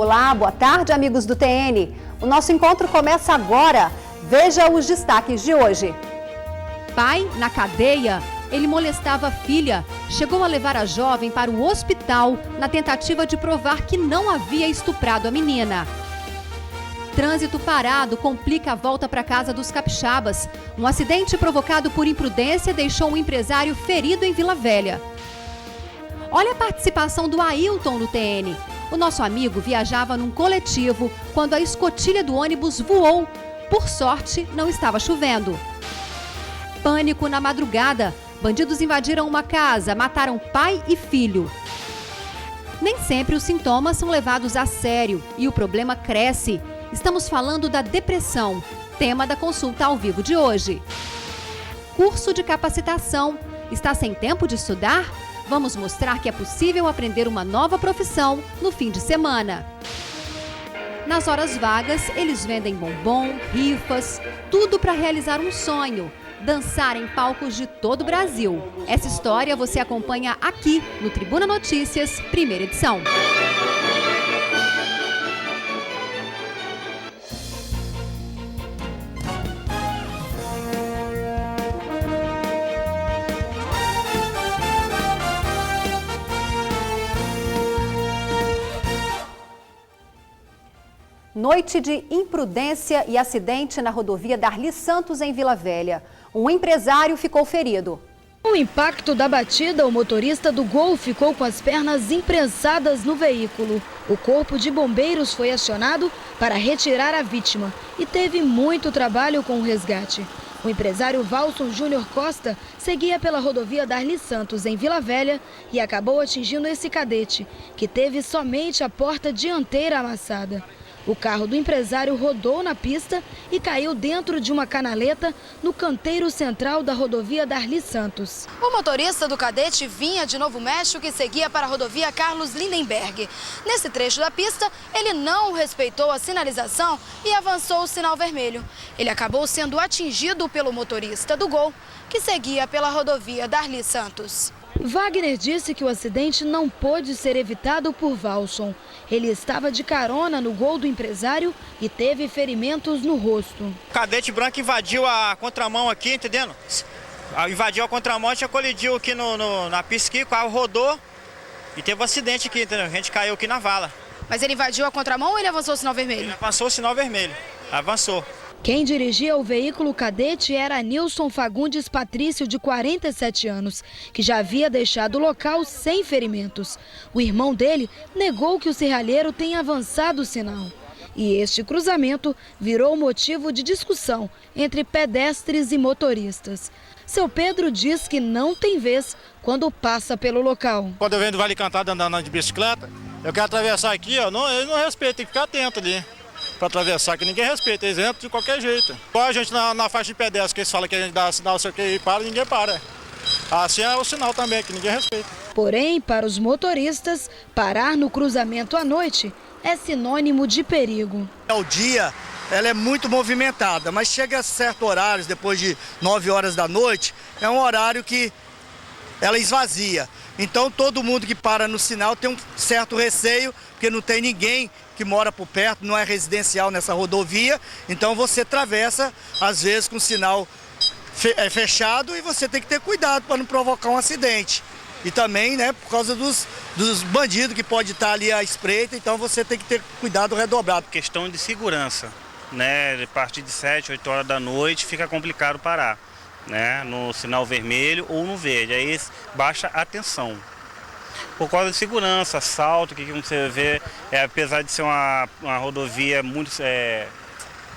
Olá, boa tarde, amigos do TN. O nosso encontro começa agora. Veja os destaques de hoje. Pai na cadeia. Ele molestava a filha. Chegou a levar a jovem para o hospital na tentativa de provar que não havia estuprado a menina. Trânsito parado complica a volta para casa dos capixabas. Um acidente provocado por imprudência deixou um empresário ferido em Vila Velha. Olha a participação do Ailton no TN. O nosso amigo viajava num coletivo quando a escotilha do ônibus voou. Por sorte, não estava chovendo. Pânico na madrugada. Bandidos invadiram uma casa, mataram pai e filho. Nem sempre os sintomas são levados a sério e o problema cresce. Estamos falando da depressão, tema da consulta ao vivo de hoje. Curso de capacitação. Está sem tempo de estudar? Vamos mostrar que é possível aprender uma nova profissão no fim de semana. Nas horas vagas, eles vendem bombom, rifas, tudo para realizar um sonho. Dançar em palcos de todo o Brasil. Essa história você acompanha aqui no Tribuna Notícias, primeira edição. Noite de imprudência e acidente na rodovia Darli Santos, em Vila Velha. Um empresário ficou ferido. Com o impacto da batida, o motorista do Gol ficou com as pernas imprensadas no veículo. O corpo de bombeiros foi acionado para retirar a vítima e teve muito trabalho com o resgate. O empresário Valson Júnior Costa seguia pela rodovia Darli Santos, em Vila Velha, e acabou atingindo esse cadete, que teve somente a porta dianteira amassada. O carro do empresário rodou na pista e caiu dentro de uma canaleta no canteiro central da rodovia Darli Santos. O motorista do cadete vinha de Novo México e seguia para a rodovia Carlos Lindenberg. Nesse trecho da pista, ele não respeitou a sinalização e avançou o sinal vermelho. Ele acabou sendo atingido pelo motorista do Gol, que seguia pela rodovia Darli Santos. Wagner disse que o acidente não pôde ser evitado por Valson. Ele estava de carona no Gol do empresário e teve ferimentos no rosto. O cadete branco invadiu a contramão aqui, entendendo? Invadiu a contramão, já colidiu aqui na pista aqui, o carro rodou e teve um acidente aqui, entendeu? A gente caiu aqui na vala. Mas ele invadiu a contramão ou ele avançou o sinal vermelho? Ele avançou o sinal vermelho, avançou. Quem dirigia o veículo cadete era Nilson Fagundes Patrício, de 47 anos, que já havia deixado o local sem ferimentos. O irmão dele negou que o serralheiro tenha avançado o sinal. E este cruzamento virou motivo de discussão entre pedestres e motoristas. Seu Pedro diz que não tem vez quando passa pelo local. Quando eu venho do Vale Encantado andando de bicicleta, eu quero atravessar aqui, ó, ele não respeita, tem que ficar atento ali. Para atravessar, que ninguém respeita, eles entram de qualquer jeito. Igual a gente na faixa de pedestre, que eles falam que a gente dá sinal, sei o que, e para, ninguém para. Assim é o sinal também, que ninguém respeita. Porém, para os motoristas, parar no cruzamento à noite é sinônimo de perigo. O dia, ela é muito movimentada, mas chega a certos horários, depois de 9 horas da noite, é um horário que ela esvazia. Então todo mundo que para no sinal tem um certo receio, porque não tem ninguém que mora por perto, não é residencial nessa rodovia. Então você atravessa, às vezes, com o sinal fechado e você tem que ter cuidado para não provocar um acidente. E também, né, por causa dos bandidos que pode estar ali à espreita, então você tem que ter cuidado redobrado. Questão de segurança, né, a partir de 7, 8 horas da noite fica complicado parar, né, no sinal vermelho ou no verde, aí baixa a atenção. Por causa de segurança, assalto, que você vê, apesar de ser uma rodovia muito,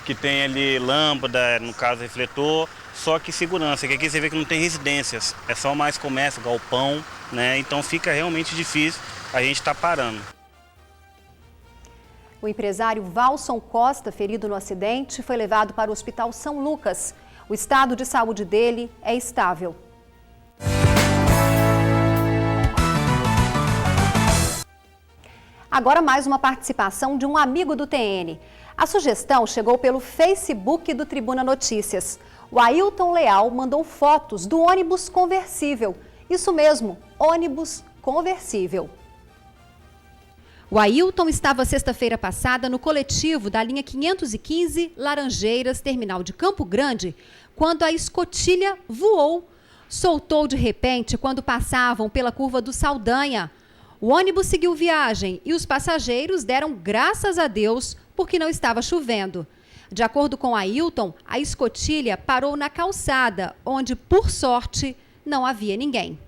que tem ali lâmpada, no caso refletor, só que segurança, que aqui você vê que não tem residências, é só mais comércio, galpão, né? Então fica realmente difícil a gente estar parando. O empresário Valson Costa, ferido no acidente, foi levado para o Hospital São Lucas. O estado de saúde dele é estável. Agora mais uma participação de um amigo do TN. A sugestão chegou pelo Facebook do Tribuna Notícias. O Ailton Leal mandou fotos do ônibus conversível. Isso mesmo, ônibus conversível. O Ailton estava sexta-feira passada no coletivo da linha 515 Laranjeiras, terminal de Campo Grande, quando a escotilha voou. Soltou de repente quando passavam pela curva do Saldanha. O ônibus seguiu viagem e os passageiros deram graças a Deus porque não estava chovendo. De acordo com Ailton, a escotilha parou na calçada, onde, por sorte, não havia ninguém.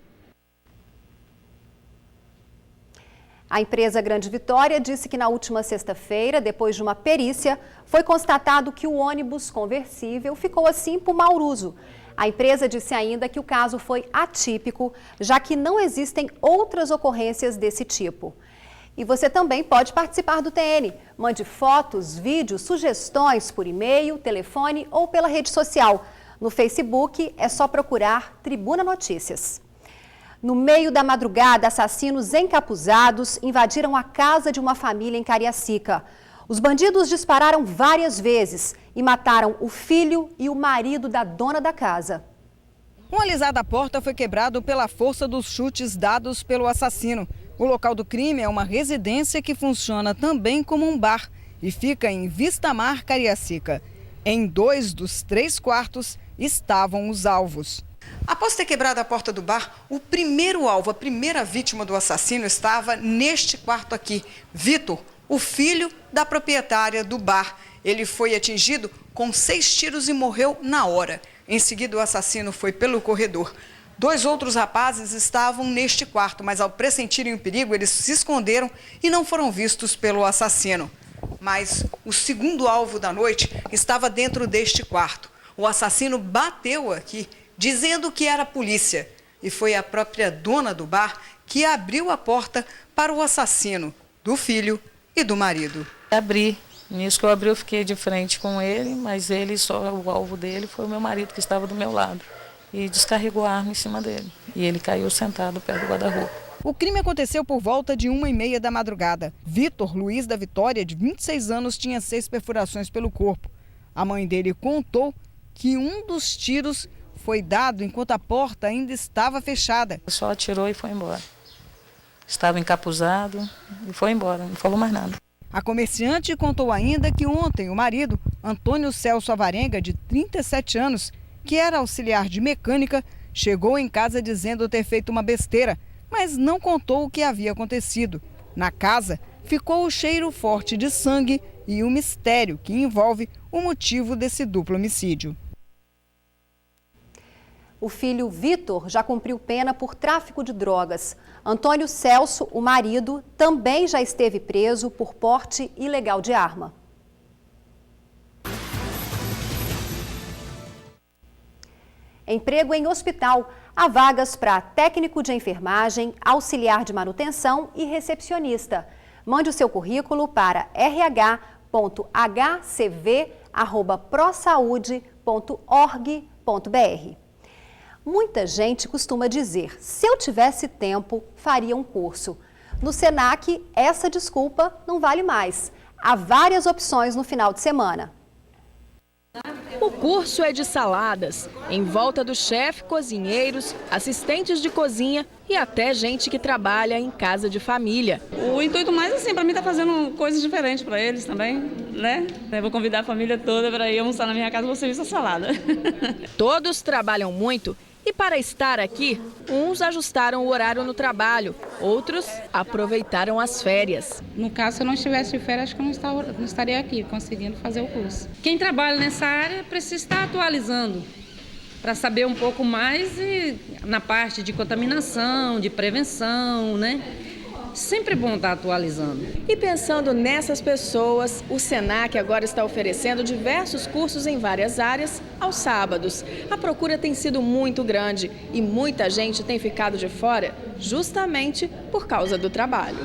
A empresa Grande Vitória disse que na última sexta-feira, depois de uma perícia, foi constatado que o ônibus conversível ficou assim por mau uso. A empresa disse ainda que o caso foi atípico, já que não existem outras ocorrências desse tipo. E você também pode participar do TN. Mande fotos, vídeos, sugestões por e-mail, telefone ou pela rede social. No Facebook é só procurar Tribuna Notícias. No meio da madrugada, assassinos encapuzados invadiram a casa de uma família em Cariacica. Os bandidos dispararam várias vezes e mataram o filho e o marido da dona da casa. Um alisar da porta foi quebrado pela força dos chutes dados pelo assassino. O local do crime é uma residência que funciona também como um bar e fica em Vista Mar, Cariacica. Em 2 dos 3 quartos estavam os alvos. Após ter quebrado a porta do bar, o primeiro alvo, a primeira vítima do assassino estava neste quarto aqui, Vitor, o filho da proprietária do bar. Ele foi atingido com 6 tiros e morreu na hora. Em seguida, o assassino foi pelo corredor. 2 outros rapazes estavam neste quarto, mas ao pressentirem o perigo, eles se esconderam e não foram vistos pelo assassino. Mas o segundo alvo da noite estava dentro deste quarto. O assassino bateu aqui, dizendo que era a polícia. E foi a própria dona do bar que abriu a porta para o assassino do filho e do marido. Abri. Nisso que eu abri, eu fiquei de frente com ele, mas o alvo dele foi o meu marido que estava do meu lado. E descarregou a arma em cima dele. E ele caiu sentado perto do guarda-roupa. O crime aconteceu por volta de 1h30 da madrugada. Vitor Luiz da Vitória, de 26 anos, tinha 6 perfurações pelo corpo. A mãe dele contou que um dos tiros foi dado enquanto a porta ainda estava fechada. Só atirou e foi embora. Estava encapuzado e foi embora, não falou mais nada. A comerciante contou ainda que ontem o marido, Antônio Celso Avarenga, de 37 anos, que era auxiliar de mecânica, chegou em casa dizendo ter feito uma besteira, mas não contou o que havia acontecido. Na casa, ficou o cheiro forte de sangue e o mistério que envolve o motivo desse duplo homicídio. O filho Vitor já cumpriu pena por tráfico de drogas. Antônio Celso, o marido, também já esteve preso por porte ilegal de arma. Emprego em hospital. Há vagas para técnico de enfermagem, auxiliar de manutenção e recepcionista. Mande o seu currículo para rh.hcv@prosaude.org.br. Muita gente costuma dizer, se eu tivesse tempo, faria um curso. No Senac, essa desculpa não vale mais. Há várias opções no final de semana. O curso é de saladas, em volta do chefe, cozinheiros, assistentes de cozinha e até gente que trabalha em casa de família. O intuito mais assim, para mim, tá fazendo coisas diferentes para eles também, né? Eu vou convidar a família toda para ir almoçar na minha casa e vou servir essa salada. Todos trabalham muito e para estar aqui, uns ajustaram o horário no trabalho, outros aproveitaram as férias. No caso, se eu não estivesse de férias, acho que eu não estaria aqui conseguindo fazer o curso. Quem trabalha nessa área precisa estar atualizando para saber um pouco mais na parte de contaminação, de prevenção, né? Sempre bom estar atualizando. E pensando nessas pessoas, o Senac agora está oferecendo diversos cursos em várias áreas aos sábados. A procura tem sido muito grande e muita gente tem ficado de fora justamente por causa do trabalho.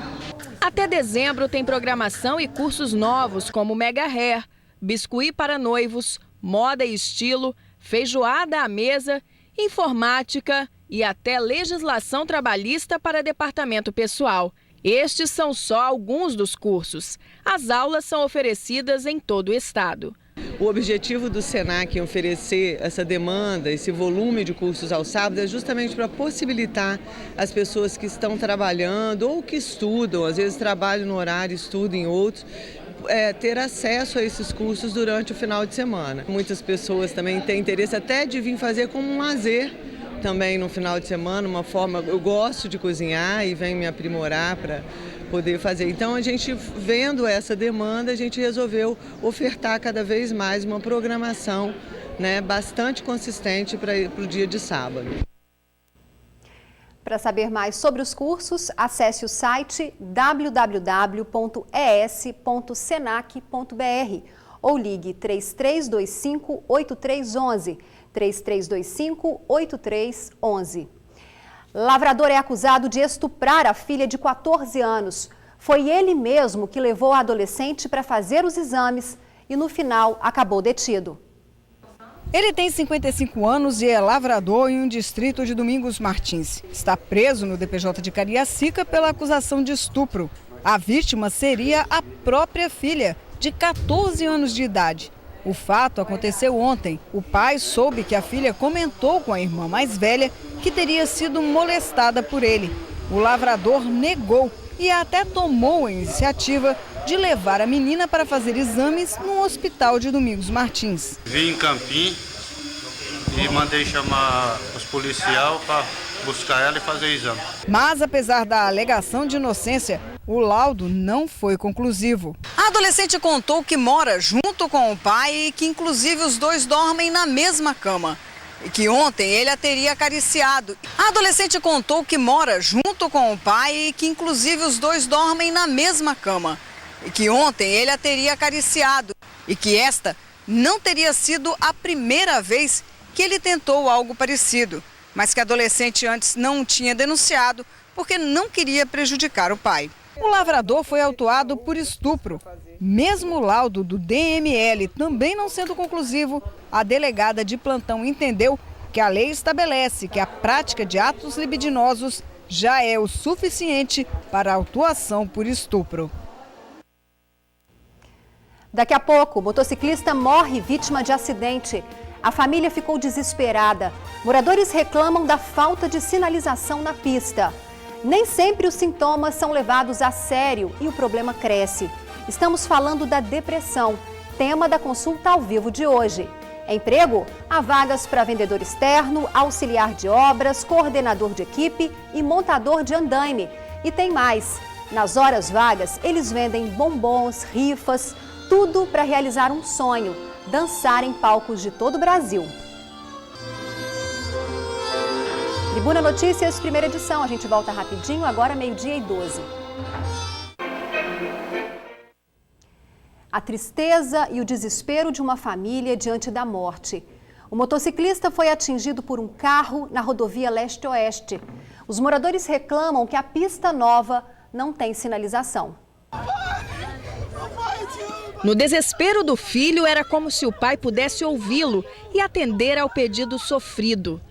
Até dezembro tem programação e cursos novos como Mega Hair, biscuit para noivos, moda e estilo, feijoada à mesa, informática e até legislação trabalhista para departamento pessoal. Estes são só alguns dos cursos. As aulas são oferecidas em todo o estado. O objetivo do SENAC em oferecer essa demanda, esse volume de cursos aos sábados, é justamente para possibilitar as pessoas que estão trabalhando ou que estudam, às vezes trabalham no horário, estudam em outros, ter acesso a esses cursos durante o final de semana. Muitas pessoas também têm interesse até de vir fazer como um lazer também no final de semana, uma forma, eu gosto de cozinhar e venho me aprimorar para poder fazer. Então, a gente vendo essa demanda, a gente resolveu ofertar cada vez mais uma programação, né, bastante consistente para o dia de sábado. Para saber mais sobre os cursos, acesse o site www.es.senac.br ou ligue 3325-8311, 3325-8311. Lavrador é acusado de estuprar a filha de 14 anos. Foi ele mesmo que levou a adolescente para fazer os exames e, no final, acabou detido. Ele tem 55 anos e é lavrador em um distrito de Domingos Martins. Está preso no DPJ de Cariacica pela acusação de estupro. A vítima seria a própria filha, de 14 anos de idade. O fato aconteceu ontem. O pai soube que a filha comentou com a irmã mais velha que teria sido molestada por ele. O lavrador negou e até tomou a iniciativa de levar a menina para fazer exames no hospital de Domingos Martins. Vim em Campim e mandei chamar os policiais para buscar ela e fazer exame. Mas apesar da alegação de inocência, o laudo não foi conclusivo. A adolescente contou que mora junto com o pai e que inclusive os dois dormem na mesma cama. E que ontem ele a teria acariciado. A adolescente contou que mora junto com o pai e que inclusive os dois dormem na mesma cama. E que ontem ele a teria acariciado. E que esta não teria sido a primeira vez que ele tentou algo parecido. Mas que a adolescente antes não tinha denunciado porque não queria prejudicar o pai. O lavrador foi autuado por estupro. Mesmo o laudo do DML também não sendo conclusivo, a delegada de plantão entendeu que a lei estabelece que a prática de atos libidinosos já é o suficiente para a autuação por estupro. Daqui a pouco, o motociclista morre vítima de acidente. A família ficou desesperada. Moradores reclamam da falta de sinalização na pista. Nem sempre os sintomas são levados a sério e o problema cresce. Estamos falando da depressão, tema da consulta ao vivo de hoje. Emprego? Há vagas para vendedor externo, auxiliar de obras, coordenador de equipe e montador de andaime. E tem mais. Nas horas vagas, eles vendem bombons, rifas, tudo para realizar um sonho, dançar em palcos de todo o Brasil. Tribuna Notícias, primeira edição. A gente volta rapidinho, agora 12:12. A tristeza e o desespero de uma família diante da morte. O motociclista foi atingido por um carro na rodovia Leste-Oeste. Os moradores reclamam que a pista nova não tem sinalização. No desespero do filho, era como se o pai pudesse ouvi-lo e atender ao pedido sofrido.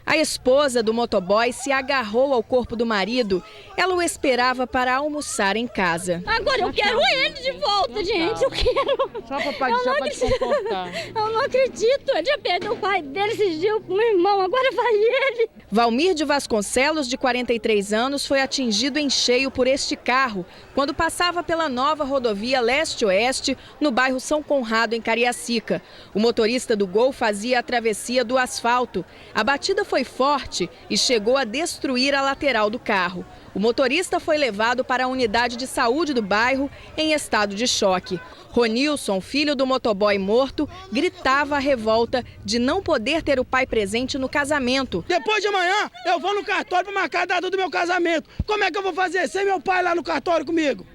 A esposa do motoboy se agarrou ao corpo do marido. Ela o esperava para almoçar em casa. Agora eu quero ele de volta, gente. Eu quero. Só para te comportar. Eu não acredito. Ele já perdeu o pai dele esses dias com o meu irmão. Agora vai ele. Valmir de Vasconcelos, de 43 anos, foi atingido em cheio por este carro quando passava pela nova rodovia Leste-Oeste, no bairro São Conrado, em Cariacica. O motorista do Gol fazia a travessia do asfalto. A batida foi forte e chegou a destruir a lateral do carro. O motorista foi levado para a unidade de saúde do bairro em estado de choque. Ronilson, filho do motoboy morto, gritava a revolta de não poder ter o pai presente no casamento. Depois de amanhã eu vou no cartório para marcar a data do meu casamento. Como é que eu vou fazer sem meu pai lá no cartório comigo?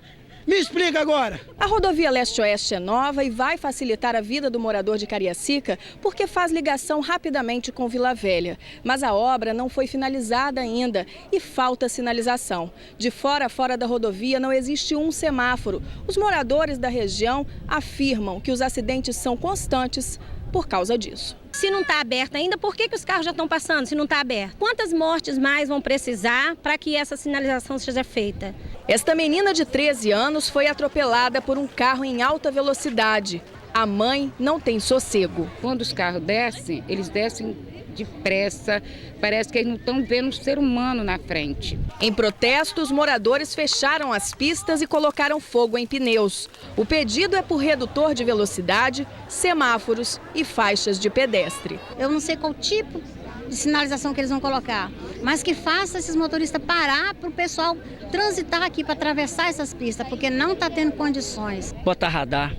Me explica agora. A rodovia Leste-Oeste é nova e vai facilitar a vida do morador de Cariacica porque faz ligação rapidamente com Vila Velha. Mas a obra não foi finalizada ainda e falta sinalização. De fora a fora da rodovia não existe um semáforo. Os moradores da região afirmam que os acidentes são constantes por causa disso. Se não está aberto ainda, por que os carros já estão passando se não está aberto? Quantas mortes mais vão precisar para que essa sinalização seja feita? Esta menina de 13 anos foi atropelada por um carro em alta velocidade. A mãe não tem sossego. Quando os carros descem, eles descem depressa, parece que eles não estão vendo um ser humano na frente. Em protesto, os moradores fecharam as pistas e colocaram fogo em pneus. O pedido é por redutor de velocidade, semáforos e faixas de pedestre. Eu não sei qual tipo de sinalização que eles vão colocar, mas que faça esses motoristas parar para o pessoal transitar aqui para atravessar essas pistas, porque não está tendo condições. Botar radar,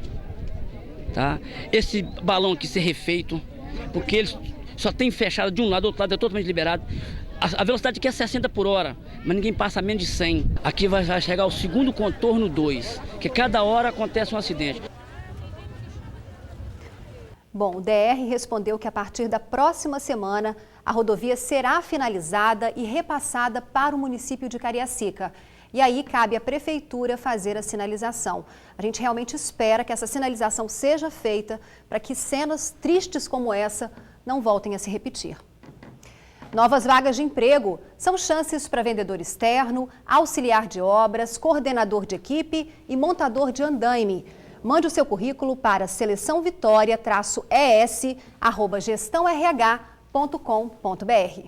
tá? Esse balão aqui ser refeito, porque eles só tem fechado de um lado, do outro lado é totalmente liberado. A velocidade aqui é 60 por hora, mas ninguém passa menos de 100. Aqui vai chegar o segundo contorno 2, que cada hora acontece um acidente. Bom, o DR respondeu que a partir da próxima semana a rodovia será finalizada e repassada para o município de Cariacica. E aí cabe à prefeitura fazer a sinalização. A gente realmente espera que essa sinalização seja feita para que cenas tristes como essa não voltem a se repetir. Novas vagas de emprego são chances para vendedor externo, auxiliar de obras, coordenador de equipe e montador de andaime. Mande o seu currículo para seleçãovitória-es@gestãorh.com.br.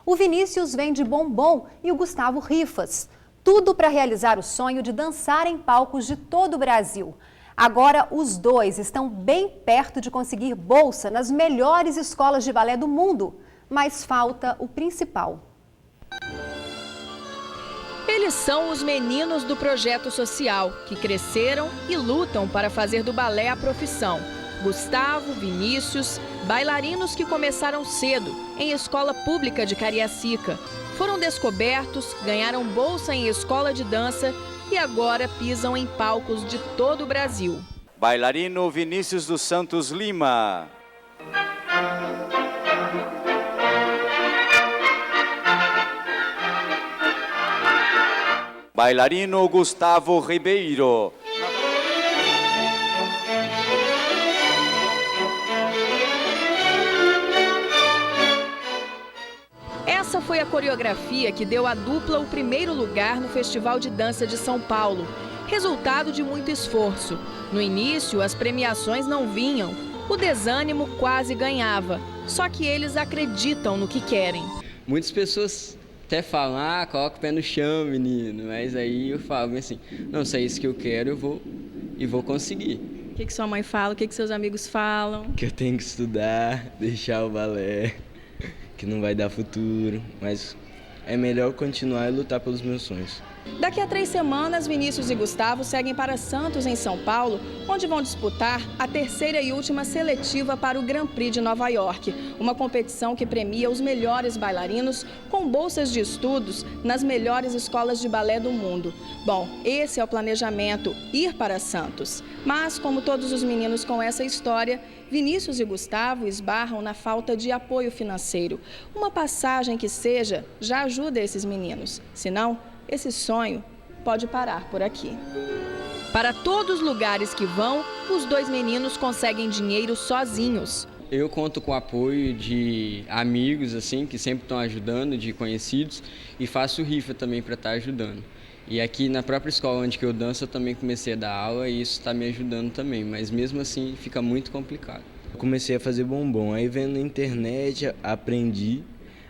O Vinícius vende bombom e o Gustavo rifas. Tudo para realizar o sonho de dançar em palcos de todo o Brasil. Agora, os dois estão bem perto de conseguir bolsa nas melhores escolas de balé do mundo, mas falta o principal. Eles são os meninos do projeto social, que cresceram e lutam para fazer do balé a profissão. Gustavo, Vinícius, bailarinos que começaram cedo em escola pública de Cariacica. Foram descobertos, ganharam bolsa em escola de dança e agora pisam em palcos de todo o Brasil. Bailarino Vinícius dos Santos Lima. Bailarino Gustavo Ribeiro. Essa foi a coreografia que deu à dupla o primeiro lugar no Festival de Dança de São Paulo. Resultado de muito esforço. No início, as premiações não vinham. O desânimo quase ganhava. Só que eles acreditam no que querem. Muitas pessoas até falam, coloca o pé no chão, menino. Mas aí eu falo assim, não, se é isso que eu quero, eu vou conseguir. O que sua mãe fala? O que seus amigos falam? Que eu tenho que estudar, deixar o balé, que não vai dar futuro, mas é melhor continuar e lutar pelos meus sonhos. Daqui a 3 semanas, Vinícius e Gustavo seguem para Santos, em São Paulo, onde vão disputar a terceira e última seletiva para o Grand Prix de Nova York, uma competição que premia os melhores bailarinos com bolsas de estudos nas melhores escolas de balé do mundo. Bom, esse é o planejamento, ir para Santos. Mas, como todos os meninos com essa história, Vinícius e Gustavo esbarram na falta de apoio financeiro. Uma passagem que seja já ajuda esses meninos, senão esse sonho pode parar por aqui. Para todos os lugares que vão, os dois meninos conseguem dinheiro sozinhos. Eu conto com o apoio de amigos assim que sempre estão ajudando, de conhecidos, e faço rifa também para estar ajudando. E aqui na própria escola onde eu danço eu também comecei a dar aula e isso está me ajudando também, mas mesmo assim fica muito complicado. Eu comecei a fazer bombom, aí vendo na internet, aprendi,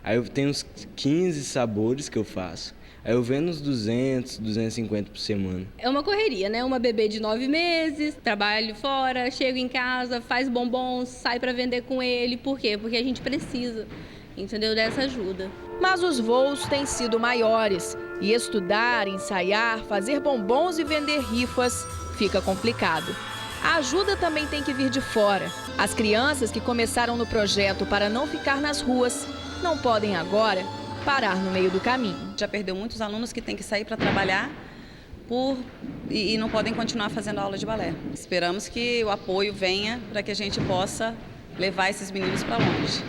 aí eu tenho uns 15 sabores que eu faço. Aí eu vendo uns 200, 250 por semana. É uma correria, né? Uma bebê de 9 meses, trabalho fora, chego em casa, faz bombons, sai para vender com ele. Por quê? Porque a gente precisa, entendeu? Dessa ajuda. Mas os voos têm sido maiores. E estudar, ensaiar, fazer bombons e vender rifas fica complicado. A ajuda também tem que vir de fora. As crianças que começaram no projeto para não ficar nas ruas não podem agora parar no meio do caminho. Já perdeu muitos alunos que têm que sair para trabalhar e não podem continuar fazendo aula de balé. Esperamos que o apoio venha para que a gente possa levar esses meninos para longe.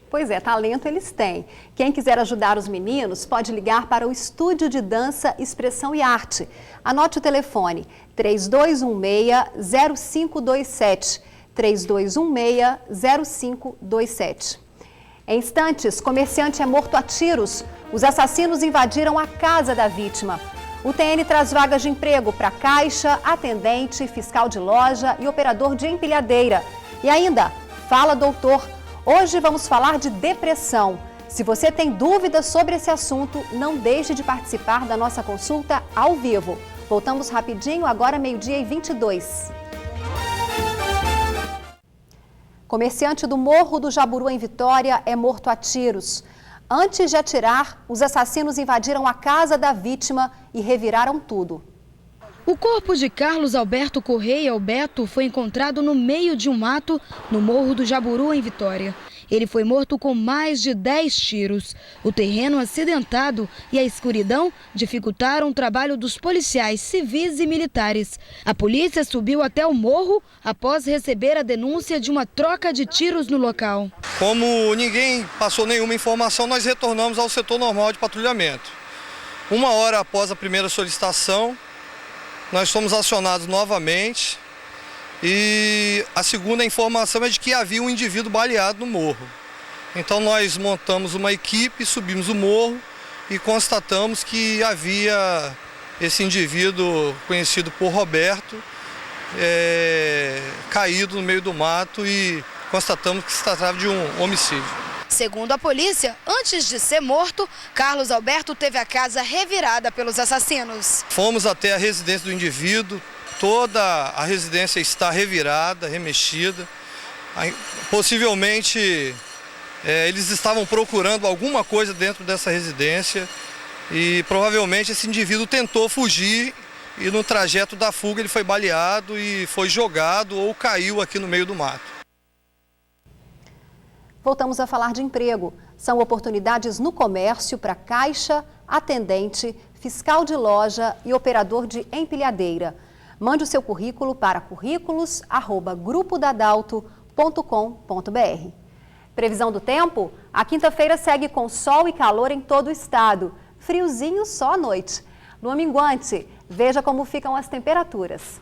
Pois é, talento eles têm. Quem quiser ajudar os meninos pode ligar para o Estúdio de Dança, Expressão e Arte. Anote o telefone 3216-0527. 3216-0527. Em instantes, comerciante é morto a tiros. Os assassinos invadiram a casa da vítima. O TN traz vagas de emprego para caixa, atendente, fiscal de loja e operador de empilhadeira. E ainda, Fala Doutor. Hoje vamos falar de depressão. Se você tem dúvidas sobre esse assunto, não deixe de participar da nossa consulta ao vivo. Voltamos rapidinho, agora 12h22. Comerciante do Morro do Jaburu, em Vitória, é morto a tiros. Antes de atirar, os assassinos invadiram a casa da vítima e reviraram tudo. O corpo de Carlos Alberto Correia, o Beto, foi encontrado no meio de um mato no Morro do Jaburu, em Vitória. Ele foi morto com mais de 10 tiros. O terreno acidentado e a escuridão dificultaram o trabalho dos policiais civis e militares. A polícia subiu até o morro após receber a denúncia de uma troca de tiros no local. Como ninguém passou nenhuma informação, nós retornamos ao setor normal de patrulhamento. 1 hora após a primeira solicitação, nós fomos acionados novamente e a segunda informação é de que havia um indivíduo baleado no morro. Então nós montamos uma equipe, subimos o morro e constatamos que havia esse indivíduo conhecido por Roberto caído no meio do mato e constatamos que se tratava de um homicídio. Segundo a polícia, antes de ser morto, Carlos Alberto teve a casa revirada pelos assassinos. Fomos até a residência do indivíduo, toda a residência está revirada, remexida. Possivelmente eles estavam procurando alguma coisa dentro dessa residência e provavelmente esse indivíduo tentou fugir e no trajeto da fuga ele foi baleado e foi jogado ou caiu aqui no meio do mato. Voltamos a falar de emprego. São oportunidades no comércio para caixa, atendente, fiscal de loja e operador de empilhadeira. Mande o seu currículo para currículos@grupodadalto.com.br. Previsão do tempo? A quinta-feira segue com sol e calor em todo o estado. Friozinho só à noite. Lua minguante. Veja como ficam as temperaturas.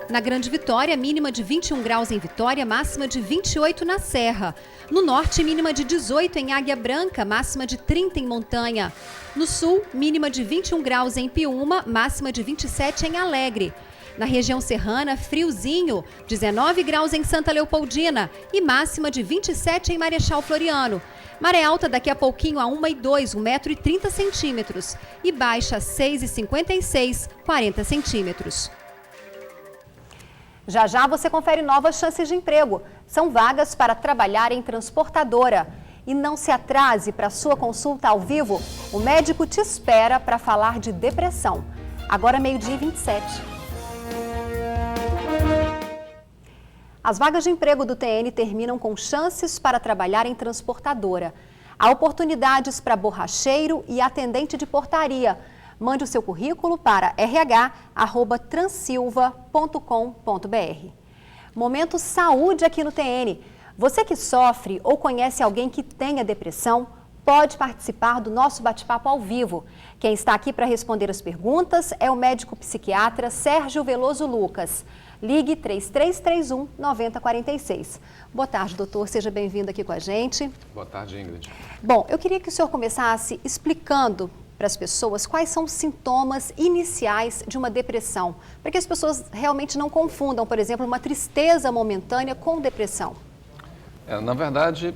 Na Grande Vitória, mínima de 21 graus em Vitória, máxima de 28 na Serra. No norte, mínima de 18 em Águia Branca, máxima de 30 em Montanha. No sul, mínima de 21 graus em Piúma, máxima de 27 em Alegre. Na região serrana, friozinho, 19 graus em Santa Leopoldina e máxima de 27 em Marechal Floriano. Maré alta daqui a pouquinho a 1,02, 1,30 m e baixa 6,56, 40 centímetros. Já já você confere novas chances de emprego. São vagas para trabalhar em transportadora. E não se atrase para a sua consulta ao vivo. O médico te espera para falar de depressão. Agora 12h27. As vagas de emprego do TN terminam com chances para trabalhar em transportadora. Há oportunidades para borracheiro e atendente de portaria. Mande o seu currículo para rh@transilva.com.br. Momento saúde aqui no TN. Você que sofre ou conhece alguém que tenha depressão, pode participar do nosso bate-papo ao vivo. Quem está aqui para responder as perguntas é o médico psiquiatra Sérgio Veloso Lucas. Ligue 3331-9046. Boa tarde, doutor. Seja bem-vindo aqui com a gente. Boa tarde, Ingrid. Bom, eu queria que o senhor começasse explicando para as pessoas quais são os sintomas iniciais de uma depressão, para que as pessoas realmente não confundam, por exemplo, uma tristeza momentânea com depressão. Na verdade,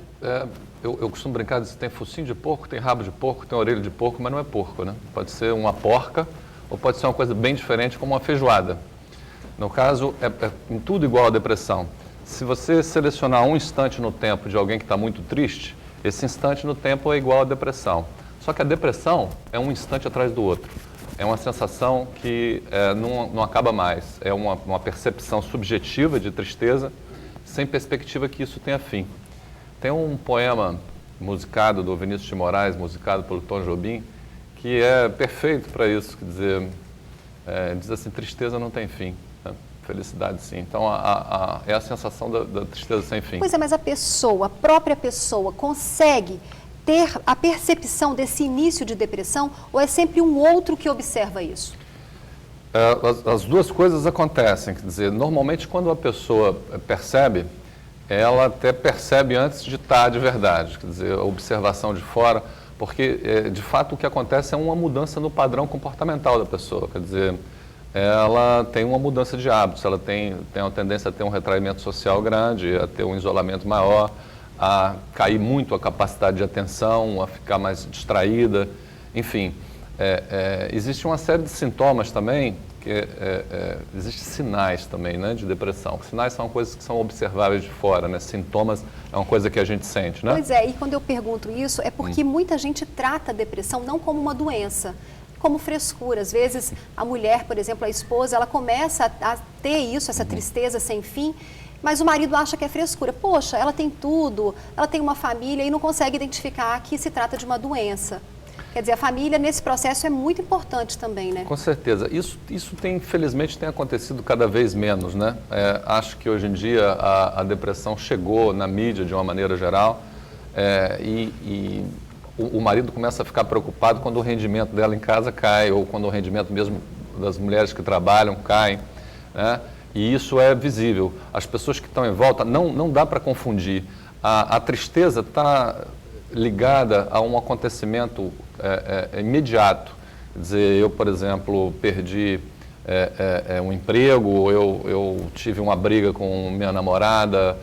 eu costumo brincar de que tem focinho de porco, tem rabo de porco, tem orelha de porco, mas não é porco, né? Pode ser uma porca ou pode ser uma coisa bem diferente, como uma feijoada. No caso, é em tudo igual à depressão. Se você selecionar um instante no tempo de alguém que está muito triste, esse instante no tempo é igual à depressão. Só que a depressão é um instante atrás do outro. É uma sensação que não acaba mais. É uma percepção subjetiva de tristeza, sem perspectiva que isso tenha fim. Tem um poema musicado do Vinícius de Moraes, musicado pelo Tom Jobim, que é perfeito para isso. Quer dizer, diz assim, tristeza não tem fim. felicidade sim. Então é a sensação da tristeza sem fim. Pois é, mas a própria pessoa, consegue ter a percepção desse início de depressão ou é sempre um outro que observa isso? As duas coisas acontecem, quer dizer, normalmente quando a pessoa percebe, ela até percebe antes de estar de verdade, quer dizer, a observação de fora, porque de fato o que acontece é uma mudança no padrão comportamental da pessoa, quer dizer, ela tem uma mudança de hábitos, ela tem uma tendência a ter um retraimento social grande, a ter um isolamento maior, a cair muito a capacidade de atenção, a ficar mais distraída, enfim. Existe uma série de sintomas também, existem sinais também, né, de depressão. Sinais são coisas que são observáveis de fora, né? Sintomas é uma coisa que a gente sente, né? Pois é, e quando eu pergunto isso é porque muita gente trata a depressão não como uma doença, como frescura. Às vezes a mulher, por exemplo, a esposa, ela começa a ter isso, essa tristeza sem fim, mas o marido acha que é frescura. Poxa, ela tem tudo, ela tem uma família e não consegue identificar que se trata de uma doença. Quer dizer, a família nesse processo é muito importante também, né? Com certeza. Isso infelizmente, tem acontecido cada vez menos, né? Acho que hoje em dia a depressão chegou na mídia de uma maneira geral e o marido começa a ficar preocupado quando o rendimento dela em casa cai ou quando o rendimento mesmo das mulheres que trabalham cai, né? E isso é visível. As pessoas que estão em volta, não dá para confundir. A tristeza está ligada a um acontecimento imediato. Quer dizer, eu, por exemplo, perdi um emprego, eu tive uma briga com minha namorada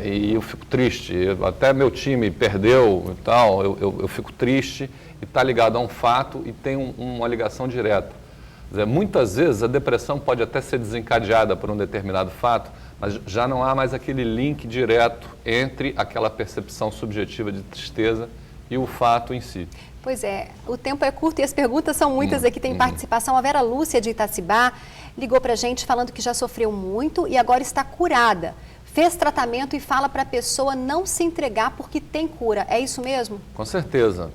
e eu fico triste. Até meu time perdeu e tal, eu fico triste e está ligado a um fato e tem uma ligação direta. Quer dizer, muitas vezes a depressão pode até ser desencadeada por um determinado fato, mas já não há mais aquele link direto entre aquela percepção subjetiva de tristeza e o fato em si. Pois é, o tempo é curto e as perguntas são muitas aqui, tem participação. A Vera Lúcia de Itacibá ligou para a gente falando que já sofreu muito e agora está curada. Fez tratamento e fala para a pessoa não se entregar porque tem cura. É isso mesmo? Com certeza.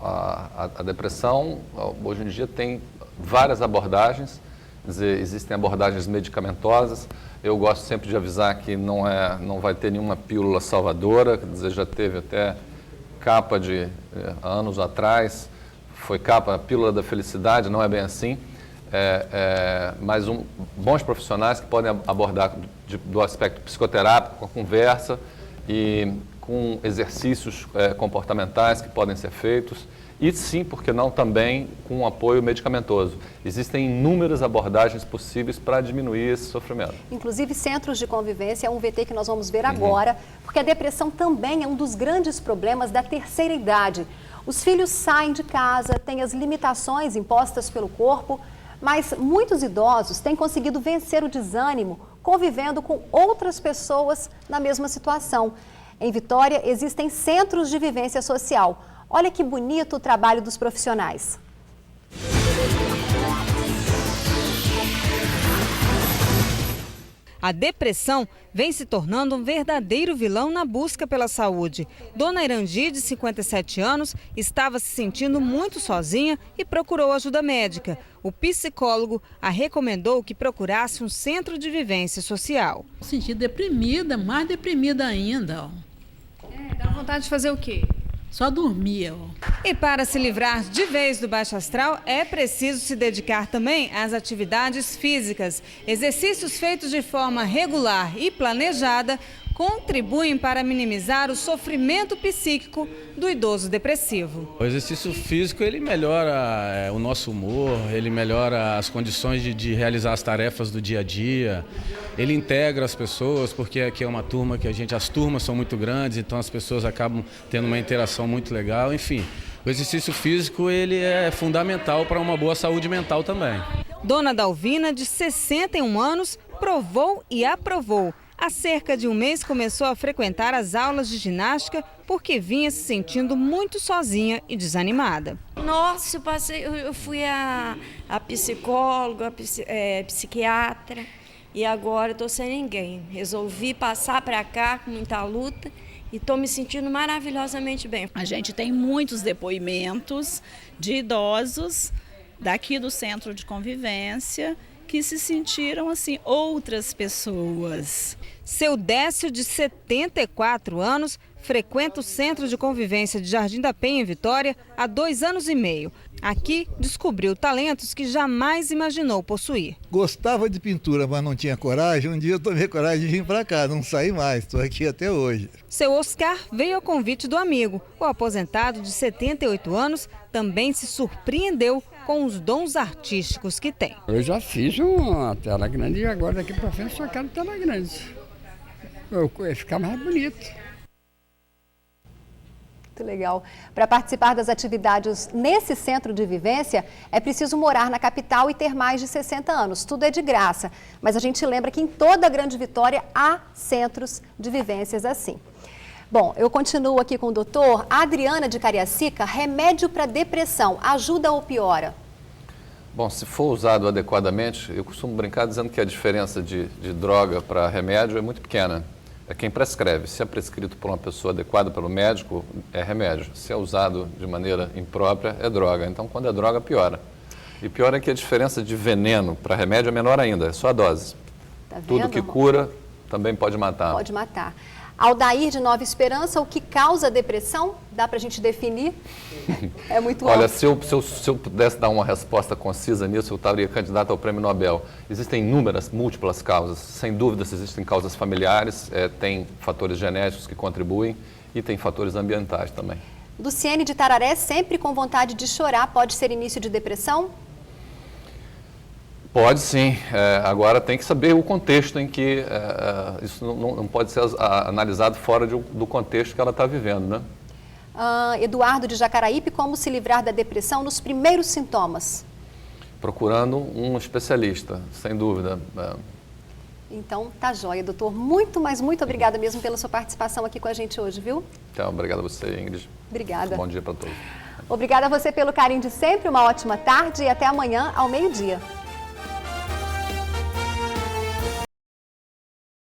A depressão, hoje em dia, tem várias abordagens. Quer dizer, existem abordagens medicamentosas. Eu gosto sempre de avisar que não vai ter nenhuma pílula salvadora. Quer dizer, já teve até capa de anos atrás, foi capa, a pílula da felicidade, não é bem assim. Mas bons profissionais que podem abordar do aspecto psicoterápico, com a conversa e com exercícios comportamentais que podem ser feitos. E sim, porque não também com um apoio medicamentoso. Existem inúmeras abordagens possíveis para diminuir esse sofrimento. Inclusive centros de convivência é um VT que nós vamos ver agora, porque a depressão também é um dos grandes problemas da terceira idade. Os filhos saem de casa, têm as limitações impostas pelo corpo, mas muitos idosos têm conseguido vencer o desânimo convivendo com outras pessoas na mesma situação. Em Vitória, existem centros de vivência social. Olha que bonito o trabalho dos profissionais. A depressão vem se tornando um verdadeiro vilão na busca pela saúde. Dona Irandi, de 57 anos, estava se sentindo muito sozinha e procurou ajuda médica. O psicólogo a recomendou que procurasse um centro de vivência social. Me senti deprimida, mais deprimida ainda. Dá vontade de fazer o quê? Só dormia. E para se livrar de vez do baixo astral, é preciso se dedicar também às atividades físicas. Exercícios feitos de forma regular e planejada contribuem para minimizar o sofrimento psíquico do idoso depressivo. O exercício físico, ele melhora o nosso humor, ele melhora as condições de realizar as tarefas do dia a dia, ele integra as pessoas, porque aqui é uma turma que as turmas são muito grandes, então as pessoas acabam tendo uma interação muito legal, enfim. O exercício físico, ele é fundamental para uma boa saúde mental também. Dona Dalvina, de 61 anos, provou e aprovou. Há cerca de um mês começou a frequentar as aulas de ginástica porque vinha se sentindo muito sozinha e desanimada. Nossa, eu fui a psicóloga, psiquiatra e agora estou sem ninguém. Resolvi passar para cá com muita luta e estou me sentindo maravilhosamente bem. A gente tem muitos depoimentos de idosos daqui do Centro de Convivência que que se sentiram assim outras pessoas. Seu Décio, de 74 anos, frequenta o Centro de Convivência de Jardim da Penha, em Vitória, há 2 anos e meio. Aqui, descobriu talentos que jamais imaginou possuir. Gostava de pintura, mas não tinha coragem. Um dia eu tomei coragem de vir para cá, não saí mais, estou aqui até hoje. Seu Oscar veio ao convite do amigo. O aposentado, de 78 anos, também se surpreendeu com os dons artísticos que tem. Eu já fiz uma tela grande e agora daqui para frente só quero tela grande. Eu ficar mais bonito. Muito legal. Para participar das atividades nesse centro de vivência, é preciso morar na capital e ter mais de 60 anos. Tudo é de graça. Mas a gente lembra que em toda a Grande Vitória há centros de vivências assim. Bom, eu continuo aqui com o doutor. A Adriana, de Cariacica, remédio para depressão, ajuda ou piora? Bom, se for usado adequadamente, eu costumo brincar dizendo que a diferença de droga para remédio é muito pequena. É quem prescreve. Se é prescrito por uma pessoa adequada pelo médico, é remédio. Se é usado de maneira imprópria, é droga. Então, quando é droga, piora. E pior é que a diferença de veneno para remédio é menor ainda, é só a dose. Tá vendo? Tudo que cura também pode matar. Pode matar. Aldair, de Nova Esperança, o que causa depressão? Dá para a gente definir? É muito Olha, amplo. se eu pudesse dar uma resposta concisa nisso, eu estaria candidato ao Prêmio Nobel. Existem inúmeras, múltiplas causas. Sem dúvidas, existem causas familiares, tem fatores genéticos que contribuem e tem fatores ambientais também. Luciene, de Tararé, sempre com vontade de chorar, pode ser início de depressão? Pode sim, agora tem que saber o contexto em que isso não pode ser analisado fora do contexto que ela está vivendo, né? Eduardo, de Jacaraípe, como se livrar da depressão nos primeiros sintomas? Procurando um especialista, sem dúvida. Então, tá jóia, doutor. Muito, mas muito obrigada mesmo pela sua participação aqui com a gente hoje, viu? Então, obrigado a você, Ingrid. Obrigada. Bom dia para todos. Obrigada a você pelo carinho de sempre, uma ótima tarde e até amanhã ao meio-dia.